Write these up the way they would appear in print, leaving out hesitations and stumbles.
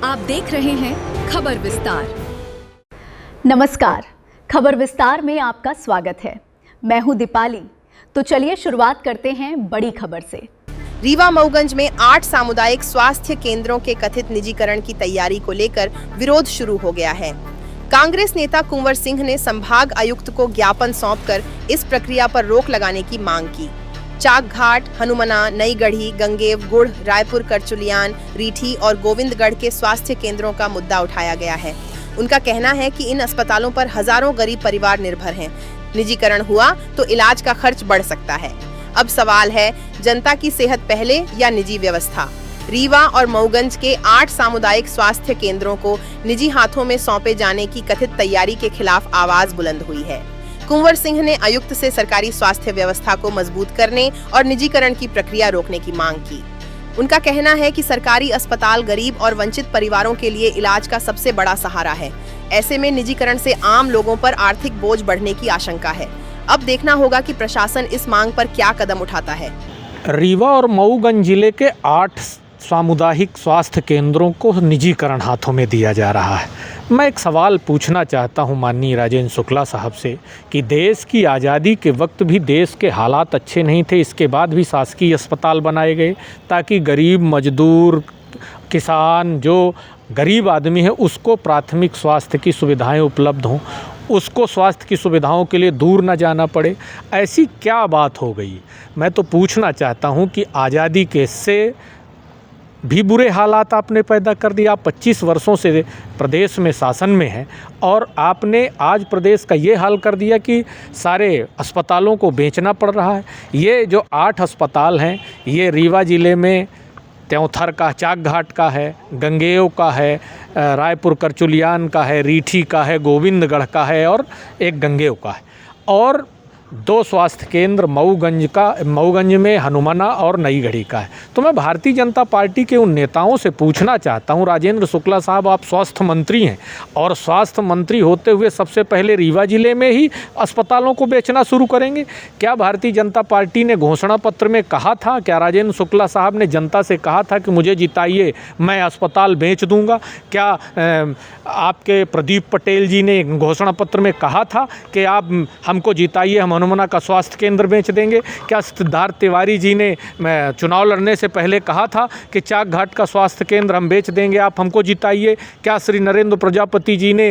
आप देख रहे हैं खबर विस्तार। नमस्कार, खबर विस्तार में आपका स्वागत है। मैं हूं दीपाली। तो चलिए शुरुआत करते हैं बड़ी खबर से। रीवा मऊगंज में 8 सामुदायिक स्वास्थ्य केंद्रों के कथित निजीकरण की तैयारी को लेकर विरोध शुरू हो गया है। कांग्रेस नेता कुंवर सिंह ने संभाग आयुक्त को ज्ञापन सौंपकर इस प्रक्रिया पर रोक लगाने की मांग की। चाक घाट, हनुमना, नई गढ़ी, गंगेव, गुड़, रायपुर, करचुलियान, रीठी और गोविंदगढ़ के स्वास्थ्य केंद्रों का मुद्दा उठाया गया है। उनका कहना है कि इन अस्पतालों पर हजारों गरीब परिवार निर्भर हैं। निजीकरण हुआ तो इलाज का खर्च बढ़ सकता है। अब सवाल है, जनता की सेहत पहले या निजी व्यवस्था? रीवा और मऊगंज के 8 सामुदायिक स्वास्थ्य केंद्रों को निजी हाथों में सौंपे जाने की कथित तैयारी के खिलाफ आवाज बुलंद हुई है। कुंवर सिंह ने आयुक्त से सरकारी स्वास्थ्य व्यवस्था को मजबूत करने और निजीकरण की प्रक्रिया रोकने की मांग की। उनका कहना है कि सरकारी अस्पताल गरीब और वंचित परिवारों के लिए इलाज का सबसे बड़ा सहारा है। ऐसे में निजीकरण से आम लोगों पर आर्थिक बोझ बढ़ने की आशंका है। अब देखना होगा कि प्रशासन इस मांग पर क्या कदम उठाता है। रीवा और मऊगंज जिले के 8 सामुदायिक स्वास्थ्य केंद्रों को निजीकरण हाथों में दिया जा रहा है। मैं एक सवाल पूछना चाहता हूं माननीय राजेंद्र शुक्ला साहब से कि देश की आज़ादी के वक्त भी देश के हालात अच्छे नहीं थे, इसके बाद भी शासकीय अस्पताल बनाए गए ताकि गरीब मजदूर, किसान, जो गरीब आदमी है उसको प्राथमिक स्वास्थ्य की सुविधाएं उपलब्ध हों, उसको स्वास्थ्य की सुविधाओं के लिए दूर न जाना पड़े। ऐसी क्या बात हो गई? मैं तो पूछना चाहता हूं कि आज़ादी के से भी बुरे हालात आपने पैदा कर दिया। आप 25 वर्षों से प्रदेश में शासन में हैं और आपने आज प्रदेश का ये हाल कर दिया कि सारे अस्पतालों को बेचना पड़ रहा है। ये जो 8 अस्पताल हैं, ये रीवा ज़िले में त्योंथर का, चाक घाट का है, गंगेव का है, रायपुर करचुलियान का है, रीठी का है, गोविंदगढ़ का है और एक गंगेव का है। और 2 स्वास्थ्य केंद्र मऊगंज में हनुमना और नई गढ़ी का है। तो मैं भारतीय जनता पार्टी के उन नेताओं से पूछना चाहता हूं, राजेंद्र शुक्ला साहब, आप स्वास्थ्य मंत्री हैं और स्वास्थ्य मंत्री होते हुए सबसे पहले रीवा जिले में ही अस्पतालों को बेचना शुरू करेंगे? क्या भारतीय जनता पार्टी ने घोषणा पत्र में कहा था, क्या राजेंद्र शुक्ला साहब ने जनता से कहा था कि मुझे जिताइए मैं अस्पताल बेच दूंगा? क्या आपके प्रदीप पटेल जी ने घोषणा पत्र में कहा था कि आप हमको जिताइए, हम हनुमना का स्वास्थ्य केंद्र बेच देंगे? क्या सिद्धार्थ तिवारी जी ने चुनाव लड़ने से पहले कहा था कि चाक घाट का स्वास्थ्य केंद्र हम बेच देंगे, आप हमको जिताइए? क्या श्री नरेंद्र प्रजापति जी ने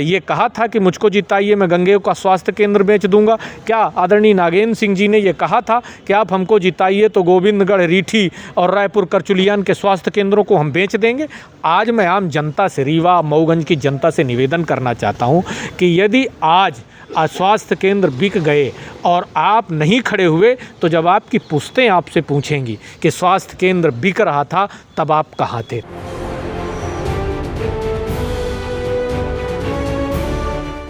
ये कहा था कि मुझको जिताइए, मैं गंगेव का स्वास्थ्य केंद्र बेच दूंगा? क्या आदरणीय नागेंद्र सिंह जी ने ये कहा था कि आप हमको जिताइए तो गोविंदगढ़, रीठी और रायपुर करचुलियान के स्वास्थ्य केंद्रों को हम बेच देंगे? आज मैं आम जनता से, रीवा मऊगंज की जनता से निवेदन करना चाहता हूँ कि यदि आज स्वास्थ्य केंद्र बिक गए और आप नहीं खड़े हुए तो जब आपकी पुश्तें आपसे पूछेंगी कि स्वास्थ्य केंद्र बिक रहा था तब आप कहाँ थे?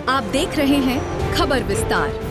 आप देख रहे हैं खबर विस्तार।